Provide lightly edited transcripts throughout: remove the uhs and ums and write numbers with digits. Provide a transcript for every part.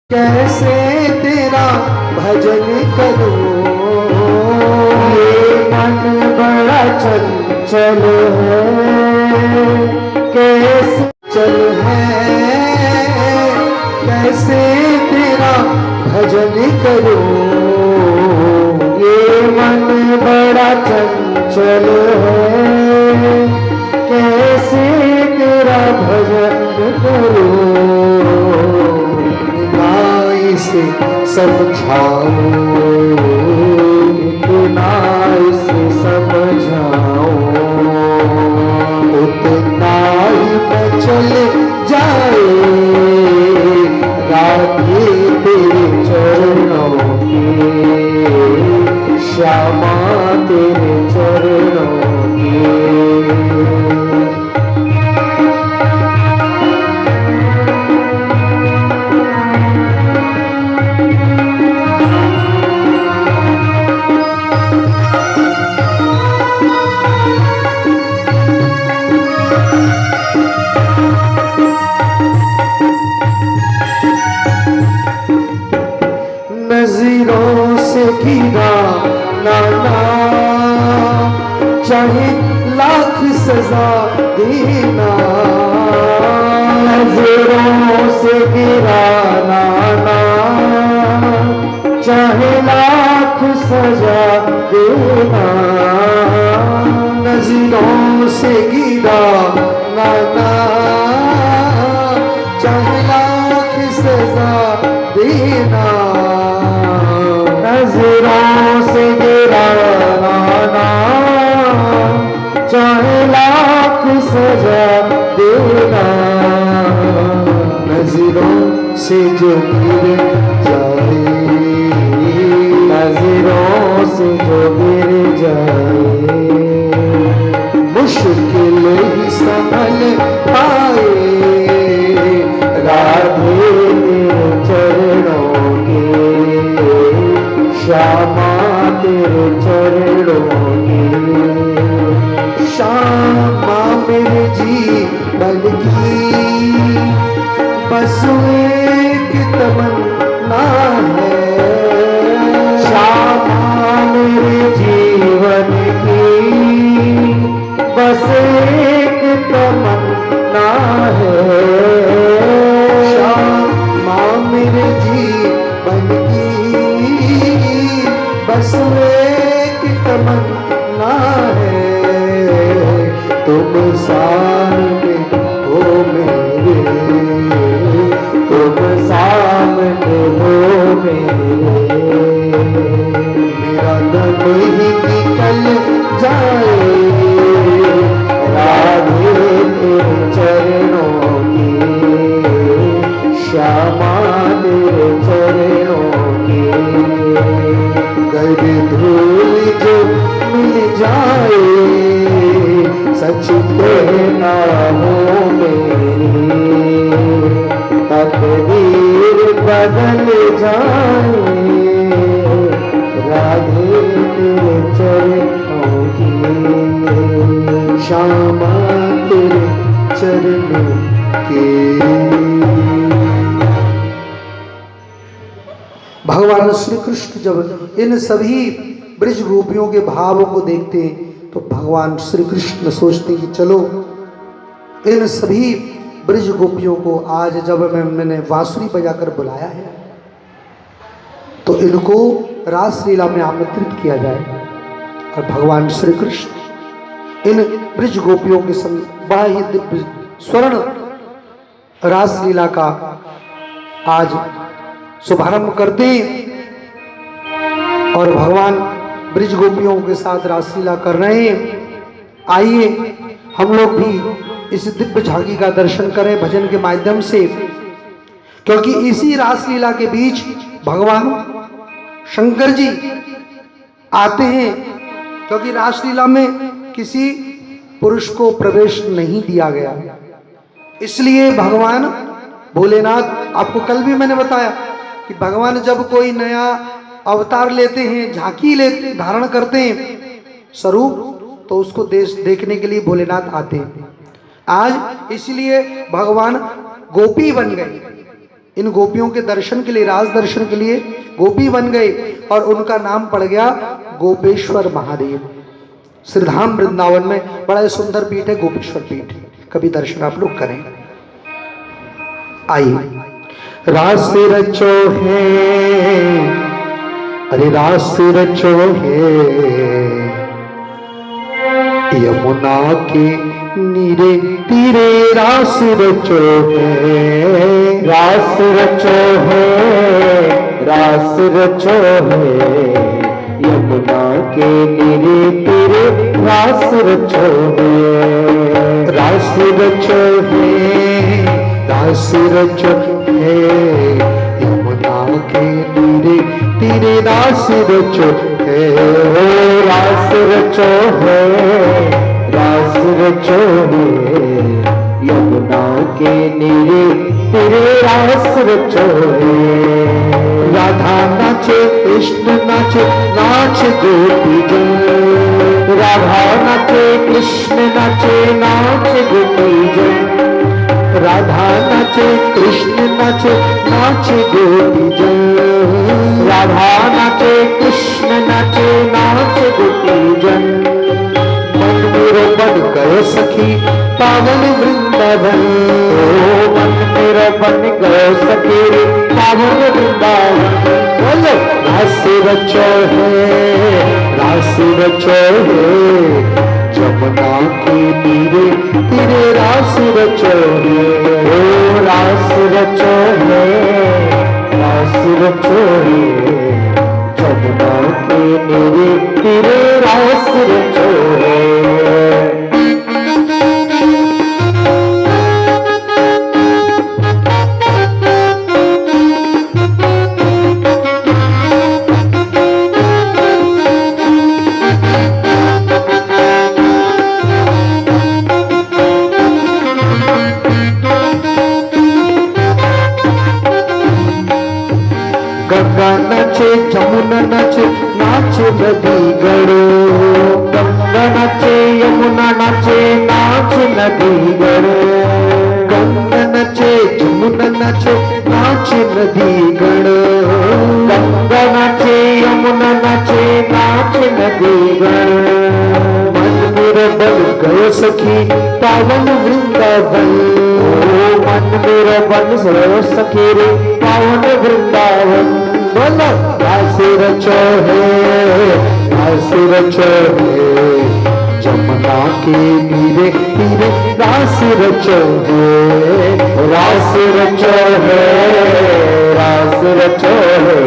कैसे तेरा भजन करूं, ये मन बड़ा चंचल है, कैसे चल है, कैसे तेरा भजन करूं, ये मन बड़ा चंचल है, कैसे तेरा भजन करूं, से समझाओ, इतना इसे समझाओ, उतना ही मैं चले जाए राधे तेरे चरणों के, श्यामा तेरे चरणों के। नज़रों से गिरा नाना, चाहे लाख सजा देना, नज़रों से गिरा नाना, चाहे लाख सजा देना, नज़रों से गिरा नाना, चाहे लाख सजा देना, नज़रों से गिरा नाना, चाहे लाख सजा देना, नज़रों से जो गिर जाए, नज़रों से जो गिर जाए, मुश्किल ही संभल पाए राधे तेरे चरणों के, श्यामा तेरे चरणों के। श्यामा मेरे जीवन की बस एक तमन्ना है, श्यामा मेरे जीवन की बस एक तमन्ना है, श्यामा मेरे जीवन की बस एक तमन्ना है, तुम सामने हो मेरे, तुम सामने हो मेरे, मेरा दम ही निकल जाए राधे तेरे चरणों के, श्यामा तेरे चरणों के। गर धूल जो मिल जाए सच कहना हो मेरी, तकदीर बदल जाए राधे तेरे चरणों की, श्यामा तेरे चरणों के। भगवान श्री कृष्ण जब इन सभी ब्रज गोपियों के भावों को देखते तो भगवान श्री कृष्ण सोचते कि चलो इन सभी ब्रज गोपियों को आज जब मैंने बांसुरी बजाकर बुलाया है तो इनको रासलीला में आमंत्रित किया जाए, और भगवान श्री कृष्ण इन ब्रज गोपियों के संग बड़ा ही दिव्य स्वर्ण रासलीला का आज शुभारंभ करते और भगवान ब्रज गोपियों के साथ रासलीला कर रहे हैं। आइए हम लोग भी इस दिव्य झांकी का दर्शन करें भजन के माध्यम से, क्योंकि इसी रासलीला के बीच भगवान शंकर जी आते हैं, क्योंकि रासलीला में किसी पुरुष को प्रवेश नहीं दिया गया, इसलिए भगवान भोलेनाथ, आपको कल भी मैंने बताया कि भगवान जब कोई नया अवतार लेते हैं, झांकी लेते धारण करते हैं स्वरूप, तो उसको देखने के लिए भोलेनाथ आते हैं। आज इसलिए भगवान गोपी बन गए, इन गोपियों के दर्शन के लिए, राज दर्शन के लिए गोपी बन गए और उनका नाम पड़ गया गोपेश्वर महादेव। श्रीधाम वृंदावन में बड़ा सुंदर पीठ है गोपेश्वर पीठ, कभी दर्शन आप लोग करें। आइए। रास रचो है, अरे रास रचो है यमुना के नीरे तीरे, रास रचो है, रास रचो है, रास रचो है यमुना के नीरे तीरे, रास रचो है, रास रचो है, रास रचो है यमुना के नीरे तीरे, रास रचो है, रास रचो है, रास रचो है यमुना के नीरे तेरे, रास रचो है। राधा नाचे कृष्ण नाचे, नाच गोपी जन, राधा नाचे कृष्ण नाचे, नाच गोपी जन, राधा नाचे कृष्ण नाचे, नाच गोपी जन, राधा नाचे कृष्ण नाचे, नाच गोपी जन। मन मेरा बन गए सखी पावन वृंदावन, मन मेरा बन गए सखी पावन वृंदावन। बोलो रास रचो है, रास रचो है जमुना के तीरे तीरे, रास रचो है, रास रचो है, रास रचो है जमुना के नीरे तीरे, रास रचो है। गंगा नाचे जमुना नाचे, नाच नदी गढ़ो, गंगा नाचे यमुना नाचे, नाच नदी गढ़ो, गंगा नाचे जमुना नाचे, नाच नदी गढ़ो, गंगा नाचे यमुना नाचे, नाच नदी गढ़ो। मन मेरा बन गयो सखी पावन वृंदावन, मन मेरा बन गयो सखी रे पावन वृंदावन। बोलो रास रचो है, रास रचो है जमुना के नीरे तीरे, रास रचो है, रास रचो है, रास रचो है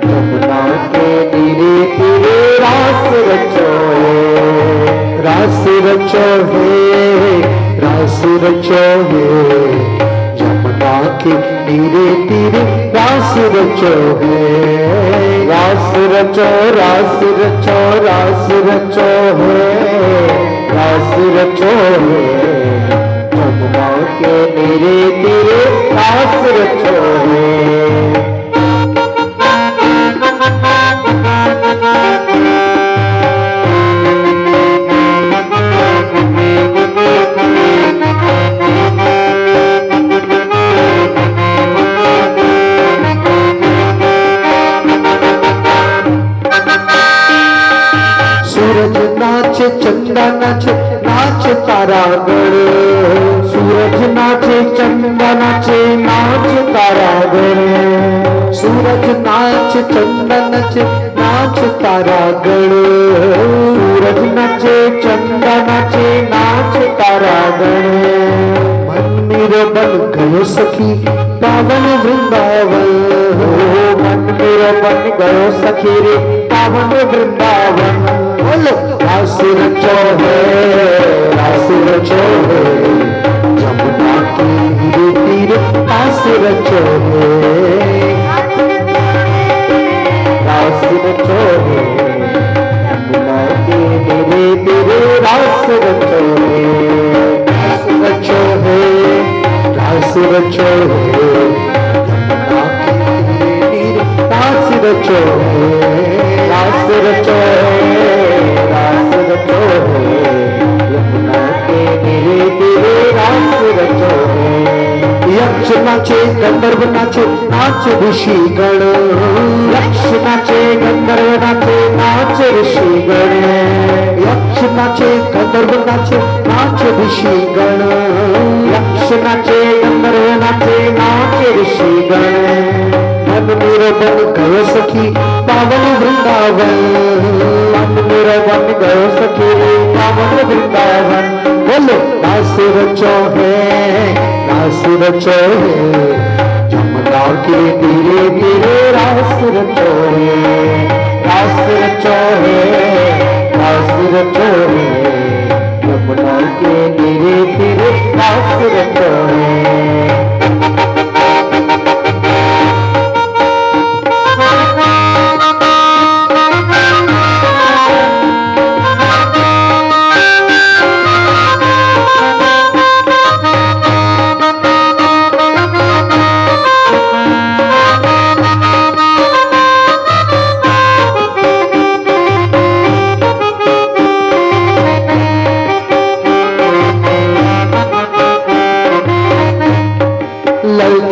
यमुना के नीरे तीरे, रास रचो है, रास रचो है, रास रचो है जमुना के नीरे तीरे, रास रचो है, रास रचो, रास रचो, रास रचो है, रास रचो है जमुना के नीरे तीरे, रास रचो है। सूरज नाचे चंदा नाचे, नाच तारागढ़, सूरज नाचे चंदा नाचे, नाच तारागढ़, सूरज नाच चंदा नाचे, नाच तारागढ़, सूरज नाचे चंदा नाचे, नाच तारागढ़। मन मेरा बन गयो सखी पावन वृंदावन, मन मेरा बन गयो सखी रे पावन वृंदावन। बोलो रास रचो है, रास रचो है जमुना के नीरे तीरे, रास रचो है, रास रचो है यमुना के नीरे तीरे, रास रचो है, रास रचो है, रास रचो है जमुना के नीरे तीरे, रास रचो है, रास रचो है, रास रचो है यमुना के नीरे तीरे, रास रचो है। यक यक्ष नाचे गंधर्व नाचे नाच ऋषिगण, यक्ष नाचे गंधर्व नाचे नाच ऋषिगण, यक्ष नाचे गंधर्व नाचे नाच ऋषिगण, यक्ष नाचे गंधर्व नाचे नाच ऋषिगण। मन मेरा बन गयो सखी पावन वृंदावन, मन मेरा बन गयो सखी पावन वृंदावन। बोलो रास रचो है, रास रचो है, जमुना के धीरे धीरे रास रचो है, रास रचो है, रास रचो है, जमुना के धीरे धीरे रास रचो है।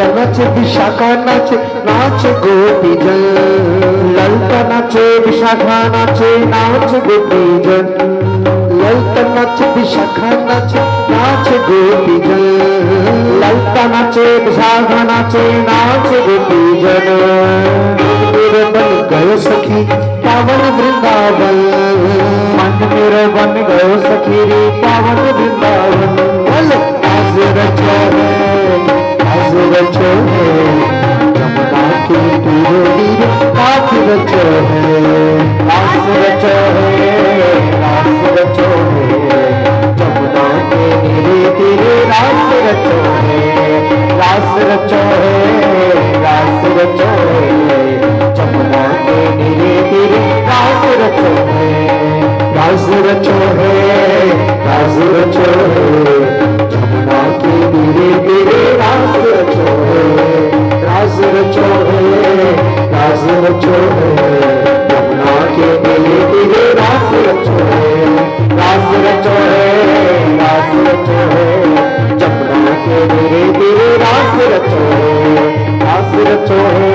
नाचे विशाखा नाचे नाच गोपी जन, ललता नाचे विशाखा नाचे नाच गोपी जन, ललता नाचे विशाखा नाचे नाच गोपी जन, ललता नाचे विशाखा नाचे नाच गोपी जन। मेरे बन गयो सखी पावन वृंदावन, मन मेरे बन गयो सखी रे पावन वृंदावन। बोलो आज रचो है, आज रचो है, जमुना के तीरे तीरे रास रचो है, रास रचो है, रास रचो है, जमुना के तीरे तीरे रास रचो है, रास रचो है, रास रचो है, जमुना के तीरे तीरे रास रचो है, रास रचो है, रास रचो है, जमुना के धीरे धीरे रास रचो है, रास रचो है, रास रचो है, जमुना के धीरे धीरे रास रचो है, रास रचो है, रास रचो है, जमुना के धीरे धीरे रास रचो है, रास रचो है,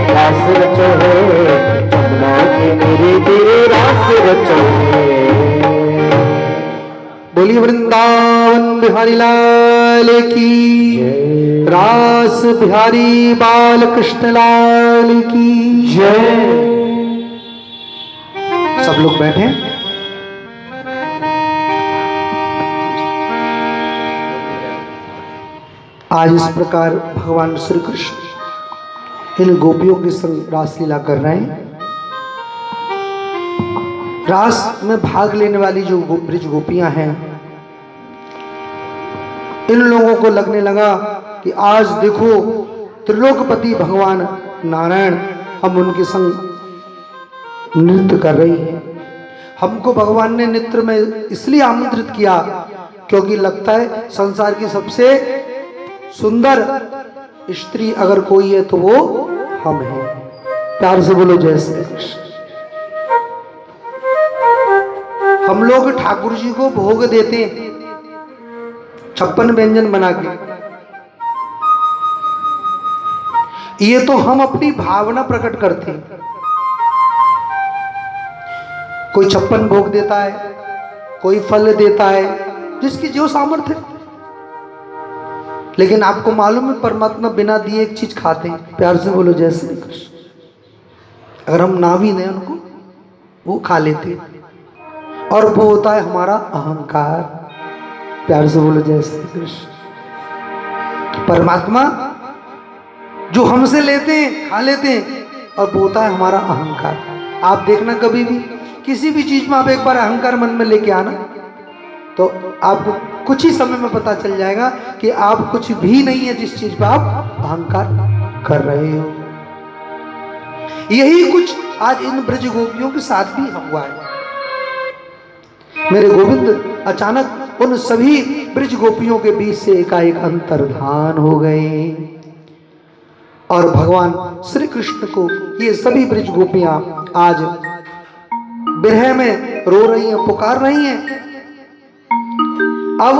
रास रचो है, जमुना के धीरे धीरे रास रचो है। बोलिए वृंदावन बिहारी लाल की, रास बिहारी बाल कृष्ण लाल की जय। सब लोग बैठे। आज इस प्रकार भगवान श्री कृष्ण इन गोपियों के संग रासलीला कर रहे हैं। रास में भाग लेने वाली जो ब्रिज गोपियां हैं, इन लोगों को लगने लगा कि आज देखो त्रिलोकपति भगवान नारायण हम उनके संग नृत्य कर रही हैं। हमको भगवान ने नृत्य में इसलिए आमंत्रित किया क्योंकि लगता है संसार की सबसे सुंदर स्त्री अगर कोई है तो वो हम हैं। प्यार से बोलो जय श्री कृष्ण। हम लोग ठाकुर जी को भोग देते हैं 56 व्यंजन बना के। ये तो हम अपनी भावना प्रकट करते हैं। कोई 56 भोग देता है, कोई फल देता है, जिसकी जो सामर्थ्य है। लेकिन आपको मालूम है परमात्मा बिना दिए एक चीज खाते हैं। प्यार से बोलो जय श्री कृष्ण। अगर हम ना भी दें उनको, वो खा लेते हैं। और वो होता है हमारा अहंकार। प्यार से बोलो जय श्री कृष्ण। परमात्मा जो हमसे लेते हैं, खा लेते हैं, और वो होता है हमारा अहंकार। आप देखना कभी भी किसी भी चीज में आप एक बार अहंकार मन में लेके आना, तो आपको कुछ ही समय में पता चल जाएगा कि आप कुछ भी नहीं है जिस चीज पर आप अहंकार कर रहे हो। यही कुछ आज इन ब्रज गोपियों के साथ भी हुआ है। मेरे गोविंद अचानक उन सभी ब्रज गोपियों के बीच से एकाएक अंतर्धान हो गए और भगवान श्री कृष्ण को ये सभी ब्रज गोपियां आज विरह में रो रही हैं, पुकार रही हैं। अब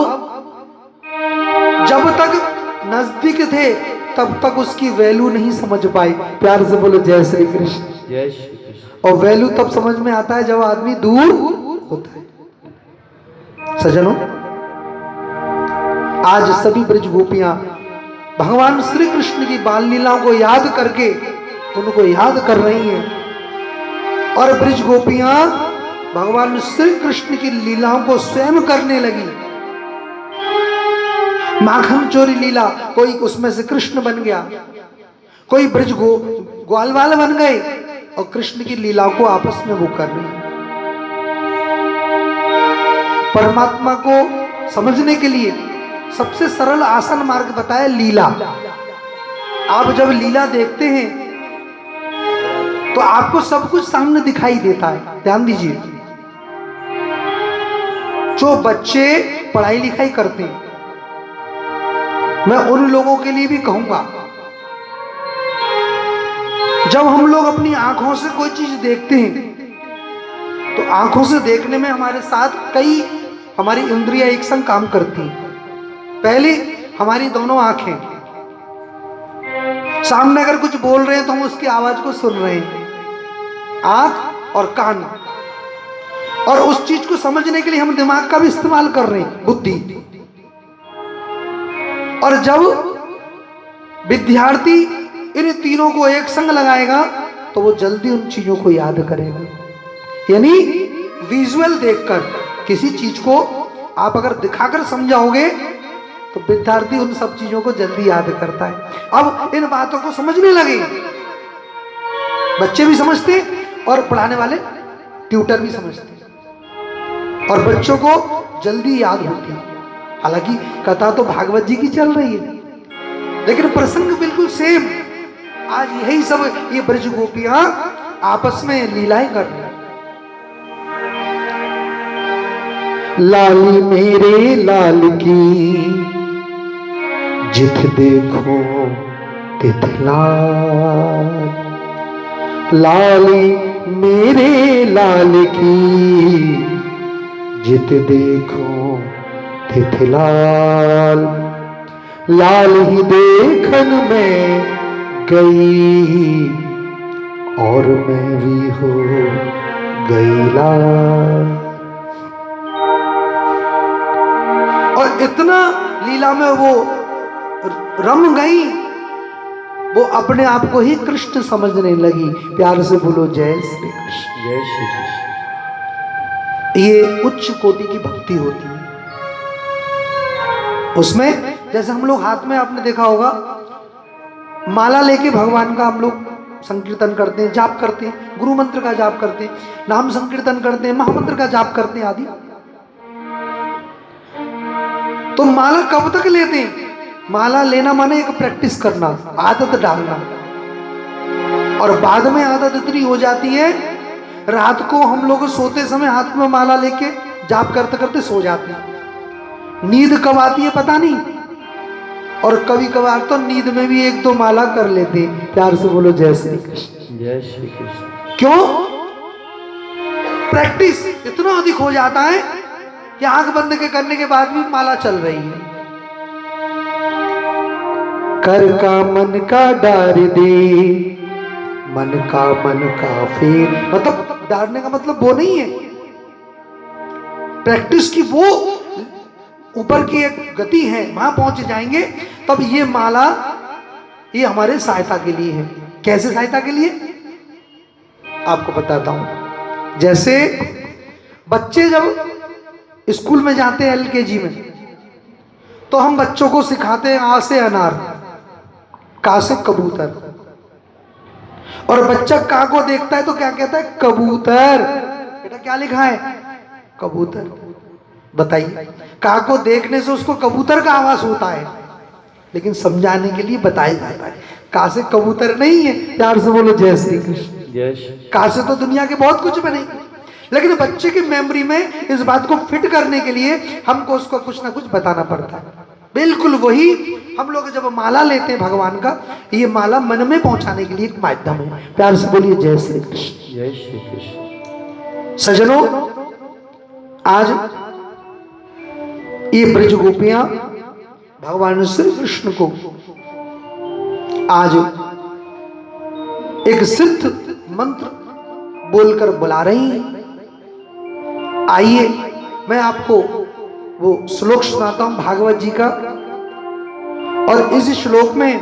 जब तक नजदीक थे तब तक उसकी वैल्यू नहीं समझ पाए। प्यार से बोलो जय श्री कृष्ण। जय श्री कृष्ण। और वैल्यू तब समझ में आता है जब आदमी दूर होता है। सजनों, आज सभी ब्रज गोपियां भगवान श्री कृष्ण की बाल लीलाओं को याद करके उनको याद कर रही हैं, और ब्रज गोपियां भगवान श्री कृष्ण की लीलाओं को स्वयं करने लगी। माखन चोरी लीला, कोई उसमें से कृष्ण बन गया, कोई ब्रज ग्वालवाल बन गए और कृष्ण की लीलाओं को आपस में वो कर रहे हैं। परमात्मा को समझने के लिए सबसे सरल आसान मार्ग बताया लीला। आप जब लीला देखते हैं तो आपको सब कुछ सामने दिखाई देता है। ध्यान दीजिए, जो बच्चे पढ़ाई लिखाई करते हैं, मैं उन लोगों के लिए भी कहूंगा, जब हम लोग अपनी आंखों से कोई चीज देखते हैं तो आंखों से देखने में हमारे साथ कई हमारी इंद्रियां एक संग काम करती हैं। पहले हमारी दोनों आंखें, सामने अगर कुछ बोल रहे हैं तो हम उसकी आवाज को सुन रहे हैं, आंख और कान, और उस चीज को समझने के लिए हम दिमाग का भी इस्तेमाल कर रहे हैं, बुद्धि। और जब विद्यार्थी इन तीनों को एक संग लगाएगा तो वो जल्दी उन चीजों को याद करेगा। यानी विजुअल देखकर किसी चीज को आप अगर दिखाकर समझाओगे तो विद्यार्थी उन सब चीजों को जल्दी याद करता है। अब इन बातों को समझने लगे, बच्चे भी समझते और पढ़ाने वाले ट्यूटर भी समझते, और बच्चों को जल्दी याद होती है। हालांकि कथा तो भागवत जी की चल रही है, लेकिन प्रसंग बिल्कुल सेम। आज यही सब ये ब्रज गोपियां आपस में लीलाएं कर रही हैं। लाली मेरे लाल की जित देखो तित लाल, लाली मेरे लाल की जित देखो तित लाल, लाल ही देखन में गई और मैं भी हो गई लाल। और इतना लीला में वो रम गई, वो अपने आप को ही कृष्ण समझने लगी। प्यार से बोलो जय श्री कृष्ण। जय श्री कृष्ण। ये उच्च कोटि की भक्ति होती है। उसमें जैसे हम लोग हाथ में, आपने देखा होगा, माला लेके भगवान का हम लोग संकीर्तन करते हैं, जाप करते हैं, गुरु मंत्र का जाप करते हैं, नाम संकीर्तन करते हैं, महामंत्र का जाप करते हैं आदि। तो माला कब तक लेते हैं? माला लेना माने एक प्रैक्टिस करना, आदत डालना, और बाद में आदत इतनी हो जाती है, रात को हम लोग सोते समय हाथ में माला लेके जाप करते करते सो जाते हैं। नींद कब आती है पता नहीं, और कभी कभार तो नींद में भी एक दो माला कर लेते हैं। प्यार से बोलो जय श्री कृष्ण। जय श्री कृष्ण। क्यों? प्रैक्टिस इतना अधिक हो जाता है कि आंख बंद के करने के बाद भी माला चल रही है। कर का मन का डार दे, मन का फेर। मतलब डारने का मतलब वो नहीं है, प्रैक्टिस की वो ऊपर की एक गति है, वहां पहुंच जाएंगे तब ये माला, ये हमारे सहायता के लिए है। कैसे सहायता के लिए आपको बताता हूं। जैसे बच्चे जब स्कूल में जाते हैं LKG में, तो हम बच्चों को सिखाते हैं आ से अनार, का से कबूतर, और बच्चा का को देखता है तो क्या कहता है? कबूतर। बेटा क्या लिखा है? कबूतर। बताइए, का को देखने से उसको कबूतर का आवाज होता है, लेकिन समझाने के लिए बताया जाता है का से कबूतर नहीं है। प्यार से बोलो जय श्री कृष्ण। जय। का से तो दुनिया के बहुत कुछ बनेगी, लेकिन बच्चे की मेमोरी में इस बात को फिट करने के लिए हमको उसको कुछ ना कुछ बताना पड़ता है। बिल्कुल वही हम लोग जब माला लेते हैं भगवान का, ये माला मन में पहुंचाने के लिए एक माध्यम है। प्यार से बोलिए जय श्री कृष्ण। जय श्री कृष्ण। सजनों, आज ये ब्रज गोपियां भगवान श्री कृष्ण को आज एक सिद्ध मंत्र बोलकर बुला रही हैं। आइए मैं आपको वो श्लोक सुनाता हूं भागवत जी का, और इस श्लोक में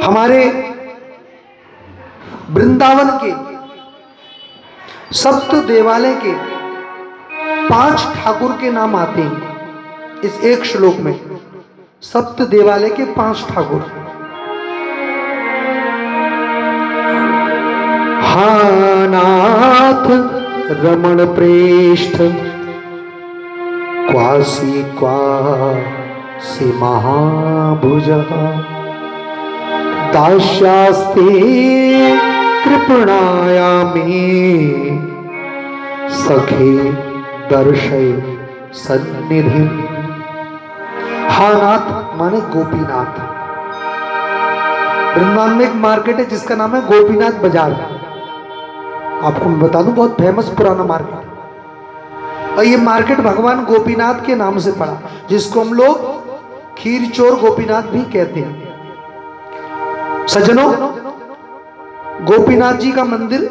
हमारे वृंदावन के सप्त देवालय के 5 ठाकुर के नाम आते हैं इस एक श्लोक में। सप्त देवालय के 5 ठाकुर। हानाथ रमण प्रेष्ठ क्वासी क्वासी महाभुज दास्यास्ते कृपणायामे सखे दर्शय सन्निधि। हानाथ माने गोपीनाथ। वृंदावन में एक मार्केट है जिसका नाम है गोपीनाथ बाजार। आपको मैं बता दूं, बहुत फेमस पुराना मार्केट है। और ये मार्केट भगवान गोपीनाथ के नाम से पड़ा, जिसको हम लोग खीर चोर गोपीनाथ भी कहते हैं। सज्जनों, गोपीनाथ जी का मंदिर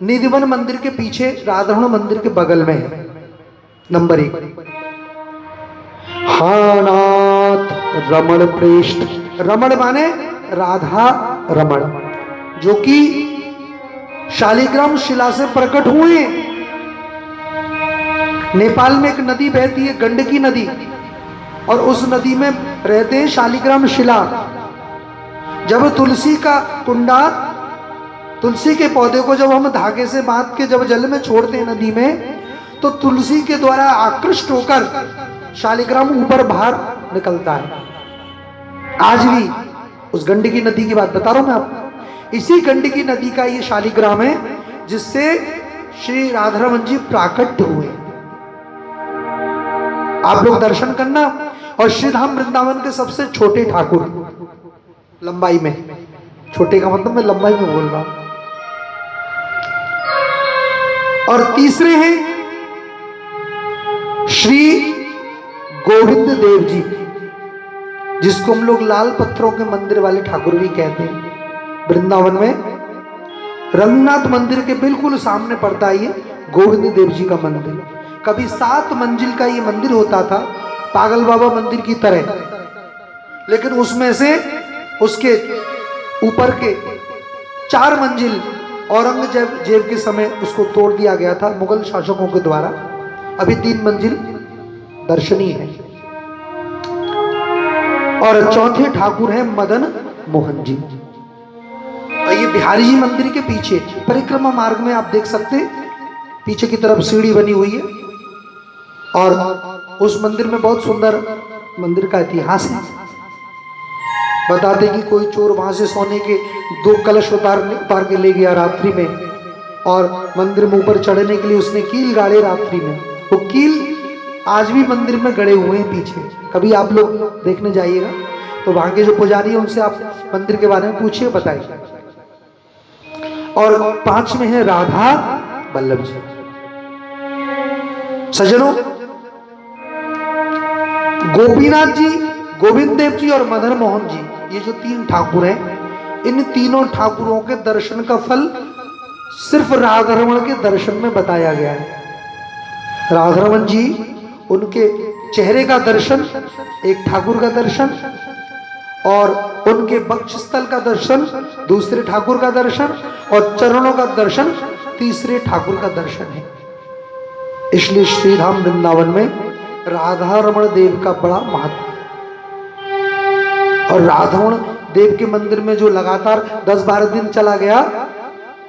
निधिवन मंदिर के पीछे राधारमण मंदिर के बगल में है। नंबर 1। हानाथ रमण प्रेष्ठ। रमण माने राधा रमण, जो कि शालिग्राम शिला से प्रकट हुए। नेपाल में एक नदी बहती है, गंडकी नदी, और उस नदी में रहते हैं शालिग्राम शिला। जब तुलसी का कुंडा, तुलसी के पौधे को जब हम धागे से बांध के जब जल में छोड़ते हैं नदी में, तो तुलसी के द्वारा आकृष्ट होकर शालिग्राम ऊपर बाहर निकलता है। आज भी उस गंडकी नदी की बात बता रहा हूं मैं आपको। इसी गंडकी नदी का ये शालिग्राम है जिससे श्री राधारमण जी प्राकट हुए। आप लोग दर्शन करना। और श्रीधाम वृंदावन के सबसे छोटे ठाकुर, लंबाई में, छोटे का मतलब मैं लंबाई में बोल रहा हूं। और तीसरे हैं श्री गोविंद देव जी, जिसको हम लोग लाल पत्थरों के मंदिर वाले ठाकुर भी कहते हैं। वृंदावन में रंगनाथ मंदिर के बिल्कुल सामने पड़ता है ये गोविंद देव जी का मंदिर। कभी 7 मंजिल का ये मंदिर होता था, पागल बाबा मंदिर की तरह, लेकिन उसमें से उसके ऊपर के 4 मंजिल औरंगजेब के समय उसको तोड़ दिया गया था मुगल शासकों के द्वारा। अभी 3 मंजिल दर्शनीय है। और चौथे ठाकुर हैं मदन मोहन जी। और ये बिहारी जी मंदिर के पीछे परिक्रमा मार्ग में आप देख सकते हैं, पीछे की तरफ सीढ़ी बनी हुई है। और उस मंदिर में बहुत सुंदर मंदिर का इतिहास है। बताते कि कोई चोर वहां से सोने के 2 कलश उतार के ले गया रात्रि में, और मंदिर में ऊपर चढ़ने के लिए उसने कील गाड़े रात्रि में। वो कील आज भी मंदिर में गड़े हुए हैं पीछे। कभी आप लोग देखने जाइएगा तो वहां के जो पुजारी है उनसे आप मंदिर के बारे में पूछिए, बताइए। और 5 में है राधा वल्लभ जी। सज्जनों, गोपीनाथ जी, गोविंद देव जी और मदन मोहन जी, ये जो 3 ठाकुर हैं, इन तीनों ठाकुरों के दर्शन का फल सिर्फ राधारमण के दर्शन में बताया गया है। राधारमण जी, उनके चेहरे का दर्शन एक ठाकुर का दर्शन, और उनके वक्षस्थल का दर्शन दूसरे ठाकुर का दर्शन, और चरणों का दर्शन तीसरे ठाकुर का दर्शन है। इसलिए श्रीधाम वृंदावन में राधारमण देव का बड़ा महत्व है। और राधारमण देव के मंदिर में जो लगातार 10-12 दिन चला गया,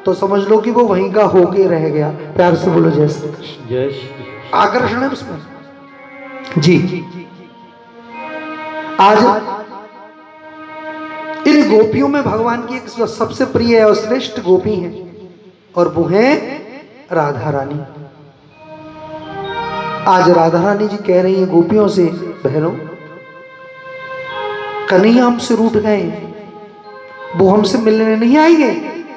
तो समझ लो कि वो वहीं का होके रह गया। प्यार से बोलो जय श्री कृष्ण। जय श्री आकर्षण है उसमें जी। आज इन गोपियों में भगवान की एक सबसे प्रिय और श्रेष्ठ गोपी है, और वो है राधा रानी। आज राधा रानी जी कह रही हैं गोपियों से, बहनों, कन्हैया हमसे रूठ गए, वो हमसे मिलने नहीं आएंगे,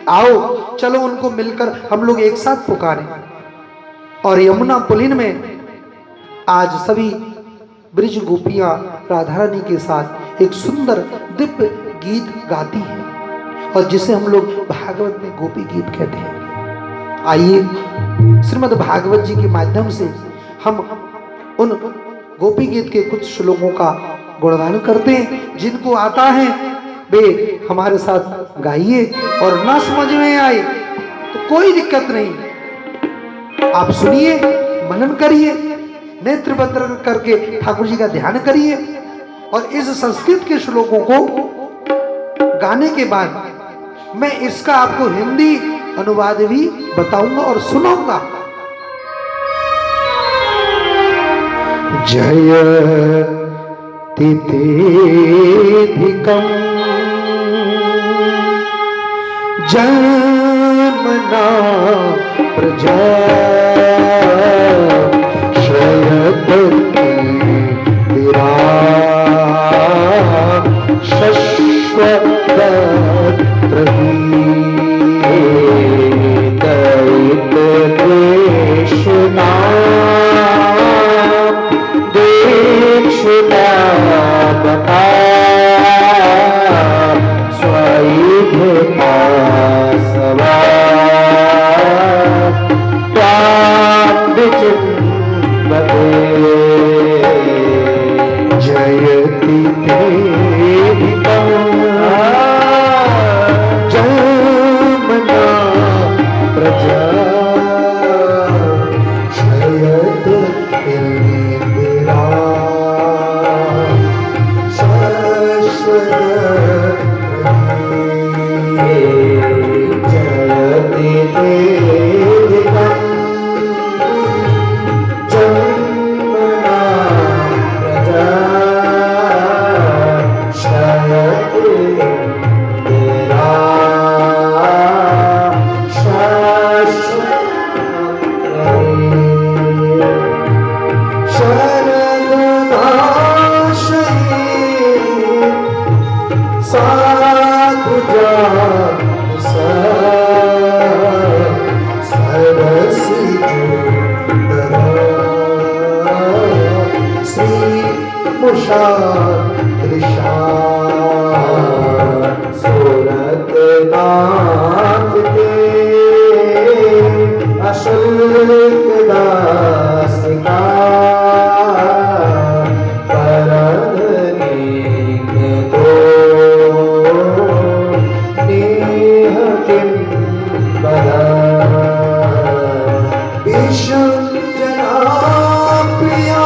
आओ चलो उनको मिलकर हम लोग एक साथ पुकारें। और यमुना पुलिन में आज सभी ब्रिज गोपियां राधा रानी के साथ एक सुंदर दिव्य गीत गाती हैं और जिसे हम लोग भागवत में गोपी गीत कहते हैं। आइए श्रीमद् भागवत जी के माध्यम से हम उन गोपी गीत के कुछ श्लोकों का गुणगान करते हैं। जिनको आता है वे हमारे साथ गाइए और ना समझ में आए तो कोई दिक्कत नहीं, आप सुनिए, मनन करिए, नेत्र बंद करके ठाकुर जी का ध्यान करिए और इस संस्कृत के श्लोकों को गाने के बाद मैं इसका आपको हिंदी अनुवाद भी बताऊंगा और सुनाऊंगा। जयति तेऽधिकम् जन्मना प्रजा श्रयति शश्वतत्रही दयितदेशना देक्षुदाबता स्वैधपासवा जयति जन्मना प्रजा शयत इंदिरा शाश्वत जयति सूरत नाथ के अशुल्क दास का परधनीन दो नेह किम बदा विष्णु जना प्रिया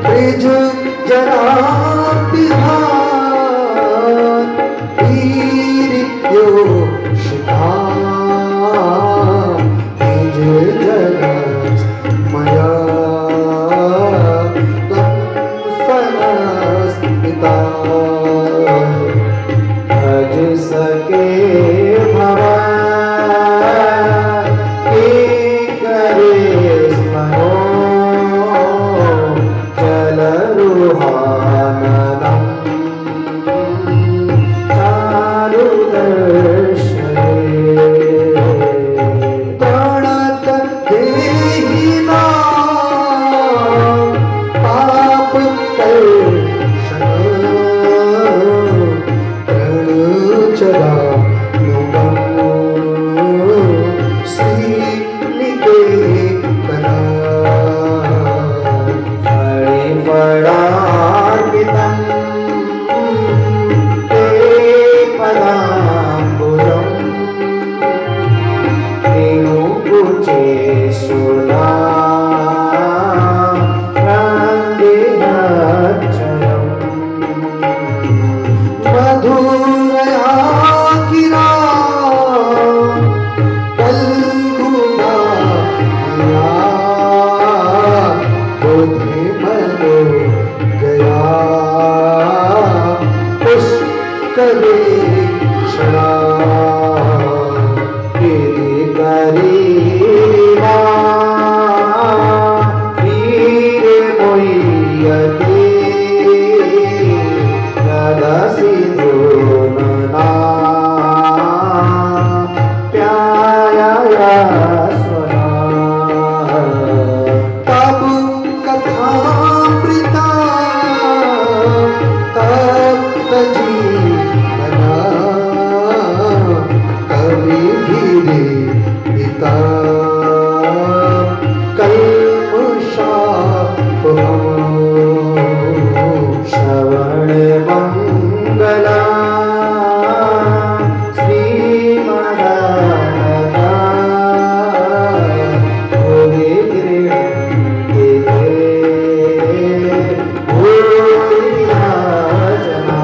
तेज पिता भज सके भवन के करे स्मरो चल रुहाननम चारु दर्शने प्रणत देहि नाम पाप कर्षण प्रण चरा नुगम श्री निकेतन फणि फणार्पितम् ते पदाम्बुजम् रेणुकुचे सुधा प्रान्देहाक्षरम् मधुरया गिरा कल्गुना बुद्धि मनो गया पुष्करे क्षणा गिरि वीर मोयते नदसि धूनना प्याया स्वना तब कथामृता तप्त जीवना कवि धीरे पिता कल्मषाप श्रवण मंगला श्रीमदानंदा भोगे गृह्णन्ते भूरिदा जना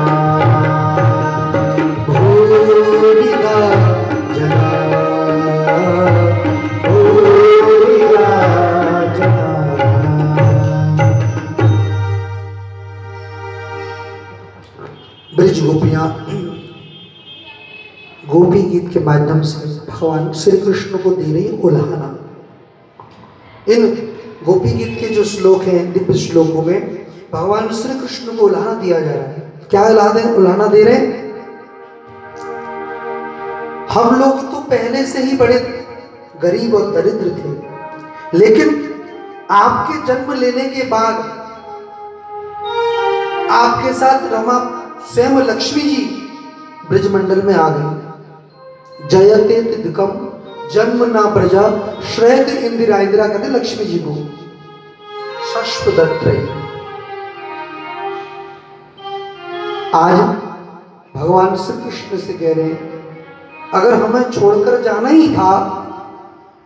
भूरिदा जना भूरिदा जना। ब्रिज गोपियां गोपी गीत के माध्यम से भगवान श्री कृष्ण को दे रही उल्हाना। इन गोपी गीत के जो श्लोक हैं, दिव्य श्लोकों में भगवान श्री कृष्ण को उल्हाना दिया जा रहा है। क्या उल्हाना दे रहे हैं? हम लोग तो पहले से ही बड़े गरीब और दरिद्र थे, लेकिन आपके जन्म लेने के बाद आपके साथ रमा स्वयं लक्ष्मी जी ब्रजमंडल में आ गई। जयते तिदकम जन्म ना प्रजा श्रेत इंदिरा, इंदिरा कहते लक्ष्मी जी को। शश्वदत्त आज भगवान श्री कृष्ण से कह रहे हैं, अगर हमें छोड़कर जाना ही था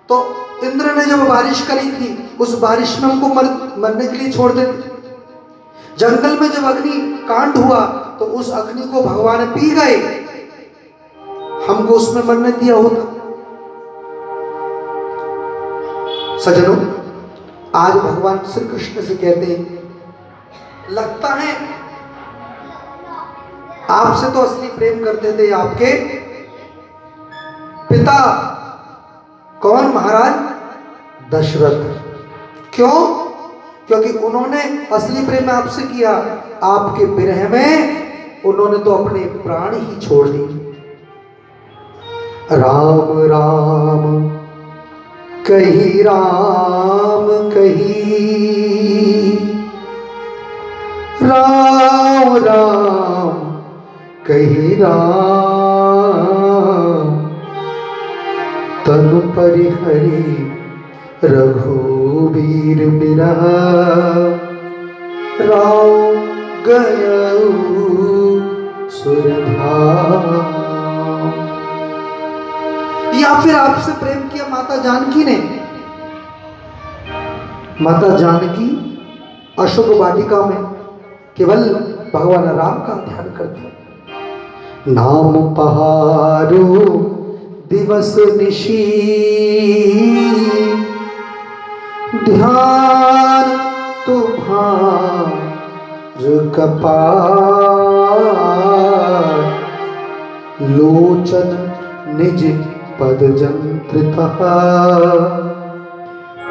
तो इंद्र ने जब बारिश करी थी उस बारिश में हमको मरने के लिए छोड़ देते। जंगल में जब अग्नि कांड हुआ तो उस अग्नि को भगवान पी गए, हमको उसमें मरने दिया होता। सज्जनों, आज भगवान श्री कृष्ण से कहते हैं, लगता है आपसे तो असली प्रेम करते थे आपके पिता। कौन? महाराज दशरथ। क्यों? क्योंकि उन्होंने असली प्रेम आपसे किया, आपके विरह में उन्होंने तो अपने प्राण ही छोड़ दिए। राम राम कही राम कही, राम राम कही राम, तनु परिहरि रघुवीर बिरह, राम गयऊ सुरधाम। या फिर आपसे प्रेम किया माता जानकी ने। माता जानकी अशोक वाटिका में केवल भगवान राम का ध्यान करते। नाम पहारो दिवस निशी, ध्यान तुम्हारा कपाल लोचन निज पद जंत्रितः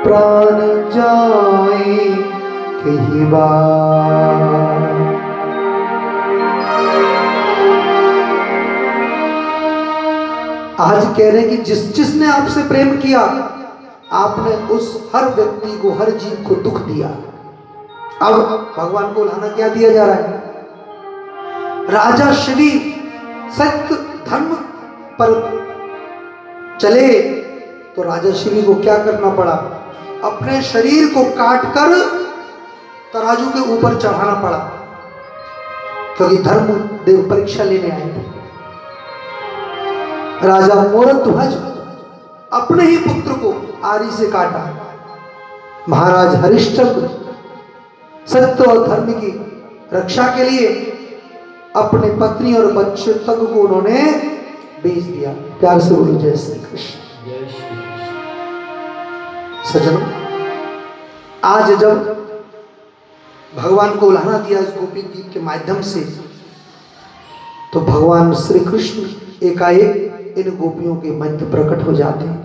प्राण जाए कही बार। आज कह रहे हैं कि जिसने आपसे प्रेम किया, आपने उस हर व्यक्ति को, हर जीव को दुख दिया। अब भगवान को लाना क्या दिया जा रहा है? राजा श्री सत्य धर्म पर चले तो राजा श्री को क्या करना पड़ा? अपने शरीर को काटकर तराजू के ऊपर चढ़ाना पड़ा, क्योंकि धर्म देव परीक्षा लेने आए थे। राजा मोरध्वज अपने ही पुत्र को आरी से काटा। महाराज हरिश्चंद्र सत्य और धर्म की रक्षा के लिए अपने पत्नी और बच्चे तक को उन्होंने बेच दिया। प्यार से बोलो जय श्री कृष्ण। सज्जनों, आज जब भगवान को उल्हाना दिया इस गोपी गीत के माध्यम से, तो भगवान श्री कृष्ण एकाएक इन गोपियों के मध्य प्रकट हो जाते हैं।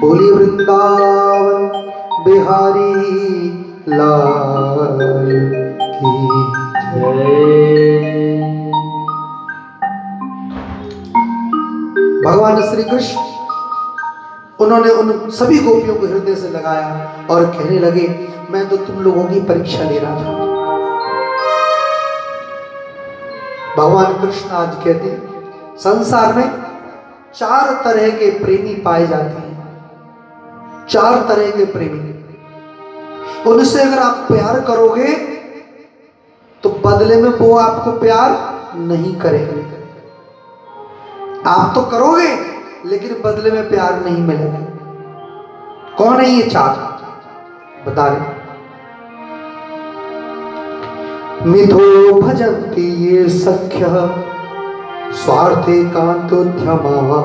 बोली वृंदावन बिहारी लाल की जय। भगवान श्री कृष्ण उन्होंने उन सभी गोपियों को हृदय से लगाया और कहने लगे, मैं तो तुम लोगों की परीक्षा ले रहा था। भगवान कृष्ण आज कहते हैं, संसार में 4 तरह के प्रेमी पाए जाते हैं। 4 तरह के प्रेमी, उनसे अगर आप प्यार करोगे तो बदले में वो आपको प्यार नहीं करेंगे। आप तो करोगे लेकिन बदले में प्यार नहीं मिलेगा। कौन है ये 4? बता रहे। मिथो भजन्ति ये सख्य स्वार्थे कांतोद्यमाते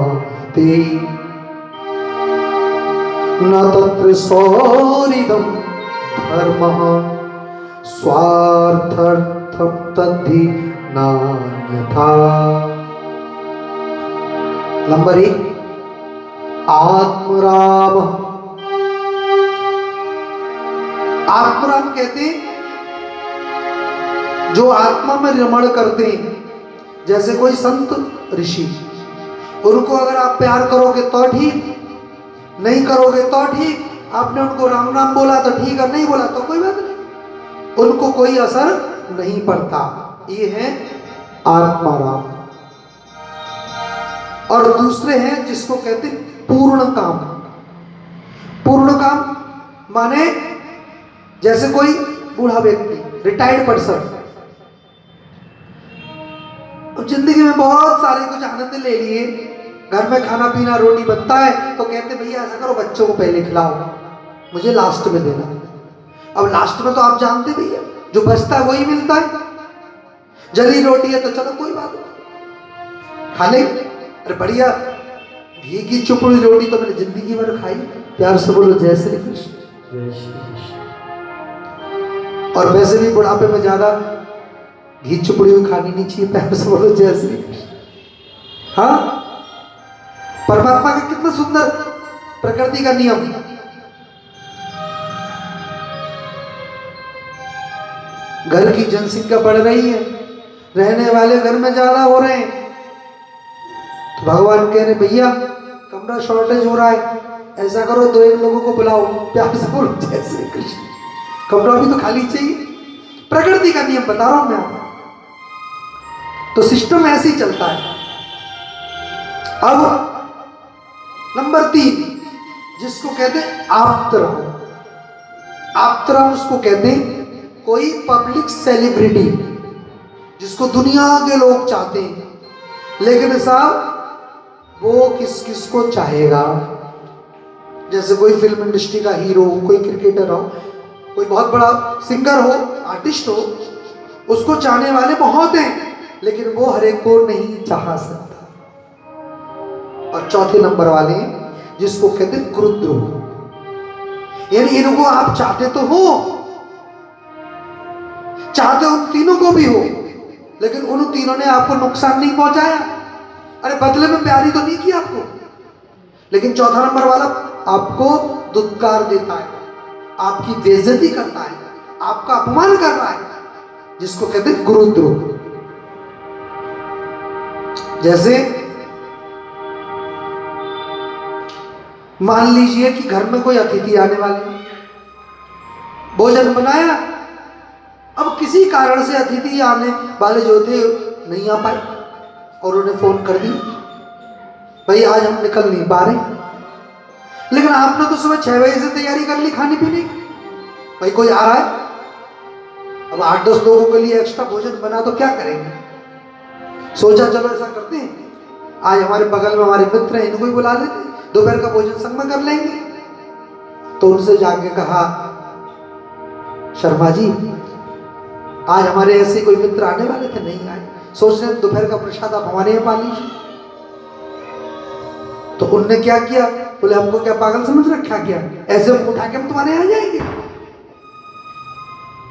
न तत्र सौहृदं धर्मः स्वार्थर्थं तद्धि नान्यथा। नंबर 1, आत्मराम। आत्मराम कहते हैं जो आत्मा में रमण करते हैं, जैसे कोई संत ऋषि, उनको अगर आप प्यार करोगे तो ठीक, नहीं करोगे तो ठीक। आपने उनको राम राम बोला तो ठीक, और नहीं बोला तो कोई बात नहीं, उनको कोई असर नहीं पड़ता। ये है आत्माराम। और दूसरे हैं जिसको कहते हैं पूर्ण काम। पूर्ण काम माने जैसे कोई बूढ़ा व्यक्ति, रिटायर्ड पर्सन, जिंदगी में बहुत सारे कुछ आनंद ले लिए, घर में खाना पीना रोटी बनता है तो कहते भैया ऐसा करो बच्चों को पहले खिलाओ, मुझे लास्ट में देना। अब लास्ट में तो आप जानते भैया जो बचता है वही मिलता है। जली रोटी है तो चलो कोई बात नहीं, खा ले। अरे बढ़िया घी की चुपड़ी रोटी तो मैंने जिंदगी भर खाई। प्यार से बोलो जय श्री कृष्ण। और वैसे भी बुढ़ापे में ज्यादा घी चुपड़ी हुई खानी नहीं चाहिए। प्यार से बोलो जय श्री कृष्ण। हाँ, परमात्मा का कितना सुंदर प्रकृति का नियम। घर की जनसंख्या बढ़ रही है, रहने वाले घर में ज्यादा हो रहे हैं, तो भगवान कह रहे भैया कमरा शॉर्टेज हो रहा है, ऐसा करो 2-1 लोगों को बुलाओ। प्यार से बोलो जय श्री कृष्ण। कमरा भी तो खाली चाहिए। प्रकृति का नियम बता रहा हूं मैं आपको। तो सिस्टम ऐसे ही चलता है। अब नंबर 3 जिसको कहते हैं आप्तराम। आप्तराम उसको कहते हैं कोई पब्लिक सेलिब्रिटी जिसको दुनिया के लोग चाहते हैं, लेकिन साहब वो किस किस को चाहेगा। जैसे कोई फिल्म इंडस्ट्री का हीरो हो, कोई क्रिकेटर हो, कोई बहुत बड़ा सिंगर हो, आर्टिस्ट हो, उसको चाहने वाले बहुत हैं, लेकिन वो हर एक को नहीं चाह सकता। और चौथे नंबर वाले जिसको कहते हैं क्रुद्र, यानी इनको आप चाहते तो हो, चाहते उन तीनों को भी हो, लेकिन उन तीनों ने आपको नुकसान नहीं पहुंचाया, अरे बदले में प्यारी तो नहीं किया आपको। लेकिन चौथा नंबर वाला आपको दुत्कार देता है, आपकी बेइज्जती करता है, आपका अपमान कर रहा है, जिसको कहते हैं गुरुद्रोह। जैसे मान लीजिए कि घर में कोई अतिथि आने वाले, भोजन बनाया, अब किसी कारण से अतिथि आने वाले जो थे नहीं आ पाए और उन्हें फोन कर दी, भाई आज हम निकल नहीं पा रहे, लेकिन आपने तो सुबह 6 बजे से तैयारी कर ली खाने पीने की, भाई कोई आ रहा है, अब 8-10 लोगों के लिए एक्स्ट्रा भोजन बना तो क्या करेंगे। सोचा चलो ऐसा करते हैं, आज हमारे बगल में हमारे मित्र हैं, इनको ही बुला लेते, दोपहर का भोजन संग में कर लेंगे। तो उनसे जाके कहा, शर्मा जी आज हमारे ऐसे कोई मित्र आने वाले थे, नहीं आए, सोच रहे दोपहर का प्रसाद आप हमारे यहाँ पा लीजिए। तो उनने क्या किया, बोले हमको क्या पागल समझ रखा क्या, ऐसे उठा के हम तुम्हारे यहाँ आ जाएंगे।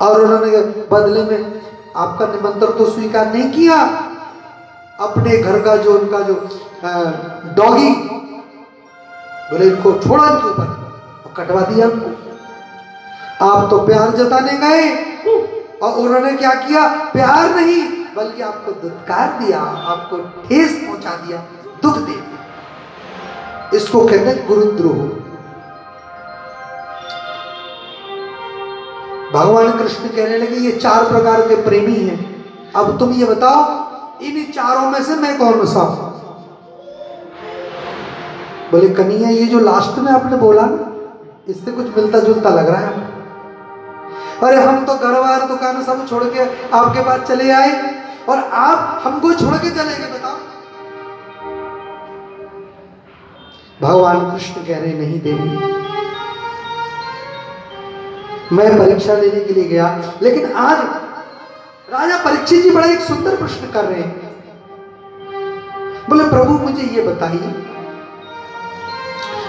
और उन्होंने बदले में आपका निमंत्रण तो स्वीकार नहीं किया, अपने घर का जो उनका जो डॉगी, बोले इनको छोड़ा इनके ऊपर और कटवा दिया हमको। आप तो प्यार जताने गए और उन्होंने क्या किया, प्यार नहीं बल्कि आपको दुत्कार दिया, आपको ठेस पहुंचा दिया, दुख दे दिया। इसको कहते हैं गुरुद्रोह। भगवान कृष्ण कहने लगे ये 4 प्रकार के प्रेमी हैं, अब तुम ये बताओ इन चारों में से मैं कौन सा हूं। बोले कन्हैया ये जो लास्ट में आपने बोला ना, इससे कुछ मिलता जुलता लग रहा है। अरे हम तो घर बार दुकान सब छोड़ के आपके पास चले आए और आप हमको छोड़ के चले गए, बताओ। भगवान कृष्ण कह रहे नहीं देवी, मैं परीक्षा देने के लिए गया, लेकिन आज राजा परीक्षित जी बड़ा एक सुंदर प्रश्न कर रहे हैं। बोले प्रभु मुझे ये बताइए,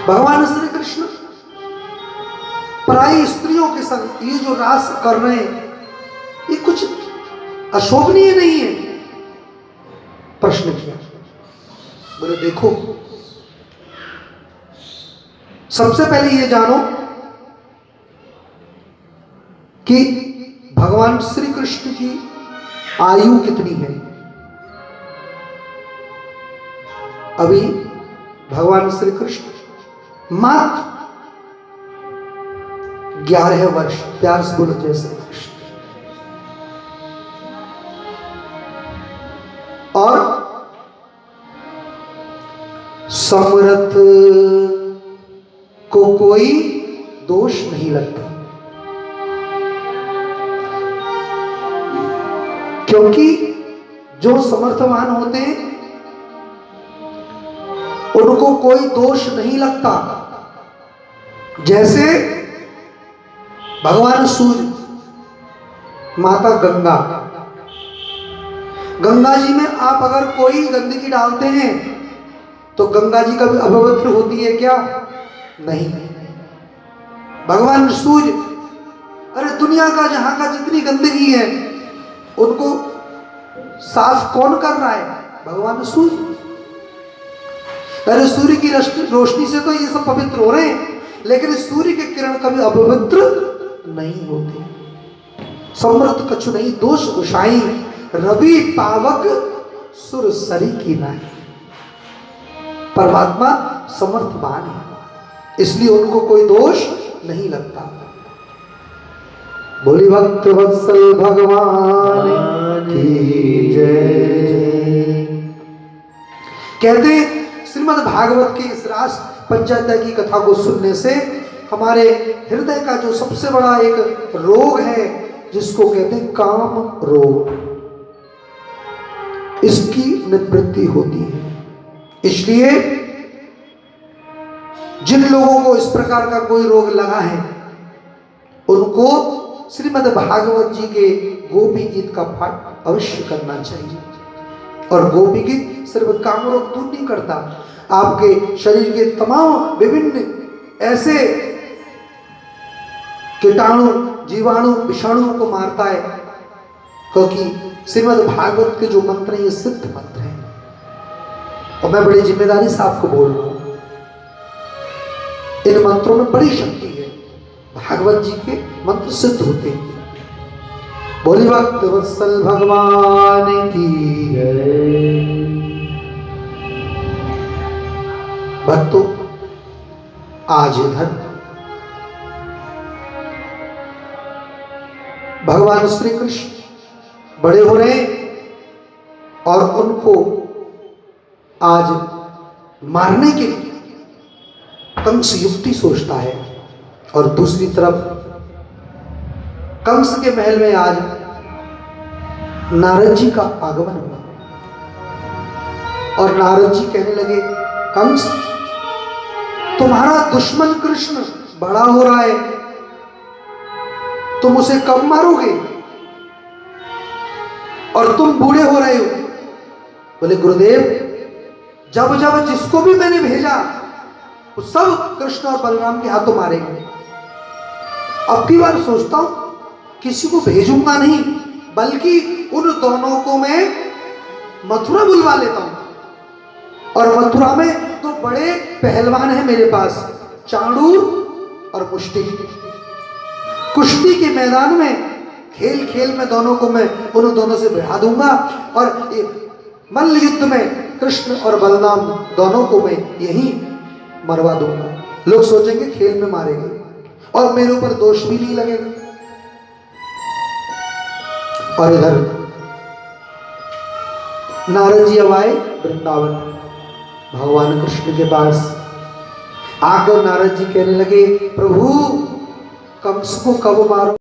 भगवान श्री कृष्ण पराई स्त्रियों के संग ये जो रास कर रहे हैं, ये कुछ अशोभनीय नहीं है? प्रश्न किया। बोले देखो, सबसे पहले ये जानो कि भगवान श्री कृष्ण की आयु कितनी है। अभी भगवान श्री कृष्ण मात्र 11 वर्ष, प्यार से बोलो जैसे कृष्ण, और समर्थ को कोई दोष नहीं लगता, क्योंकि जो समर्थवान होते हैं उनको कोई दोष नहीं लगता। जैसे भगवान सूर्य, माता गंगा, गंगा जी में आप अगर कोई गंदगी डालते हैं तो गंगा जी कभी अपवित्र होती है क्या? नहीं। भगवान सूर्य, अरे दुनिया का जहां का जितनी गंदगी है उनको साफ कौन कर रहा है? भगवान सूर्य। अरे सूर्य की रोशनी से तो ये सब पवित्र हो रहे हैं, लेकिन सूर्य के किरण कभी अपवित्र नहीं होते। समृत कछु नहीं दोष उषाई, रवि पावक सुर सरी की नाई। परमात्मा समर्थवान है, इसलिए उनको कोई दोष नहीं लगता। बोली भक्त वत्सल भगवान की जय। कहते श्रीमद् भागवत के इस रास पंचाध्याय की कथा को सुनने से हमारे हृदय का जो सबसे बड़ा एक रोग है, जिसको कहते हैं काम रोग, इसकी निवृत्ति होती है। इसलिए जिन लोगों को इस प्रकार का कोई रोग लगा है उनको श्रीमद् भागवत जी के गोपी गीत का पाठ अवश्य करना चाहिए। और गोपी गीत सिर्फ काम रोग दूर नहीं करता, आपके शरीर के तमाम विभिन्न ऐसे कीटाणु, जीवाणु, विषाणुओं को मारता है क्योंकि श्रीमद् भागवत के जो मंत्र हैं ये सिद्ध मंत्र हैं और मैं बड़ी जिम्मेदारी से आपको बोल रहा हूं, इन मंत्रों में बड़ी शक्ति है। भागवत जी के मंत्र सिद्ध होते हैं। बोली भक्त वत्सल भगवान की जय। भक्तों, आज इधर भगवान श्री कृष्ण बड़े हो रहे हैं और उनको आज मारने के लिए कंस युक्ति सोचता है और दूसरी तरफ कंस के महल में आज नारद जी का आगमन हुआ और नारद जी कहने लगे, कंस, तुम्हारा दुश्मन कृष्ण बड़ा हो रहा है, तुम उसे कब मारोगे और तुम बूढ़े हो रहे हो। बोले, गुरुदेव, जब जब जिसको भी मैंने भेजा वो सब कृष्ण और बलराम के हाथों मारेंगे। अब की बार सोचता हूं किसी को भेजूंगा नहीं, बल्कि उन दोनों को मैं मथुरा बुलवा लेता हूं और मथुरा में तो बड़े पहलवान हैं मेरे पास, चाणूर और मुष्टि। कुश्ती के मैदान में खेल खेल में दोनों को मैं उन दोनों से भिड़ा दूंगा और मल्ल युद्ध में कृष्ण और बलराम दोनों को मैं यहीं मरवा दूंगा। लोग सोचेंगे खेल में मारेंगे और मेरे ऊपर दोष भी नहीं लगेगा। और इधर नारद जी अब आए वृंदावन भगवान कृष्ण के पास। आकर नारद जी कहने लगे, प्रभु, कंस को कब मारो?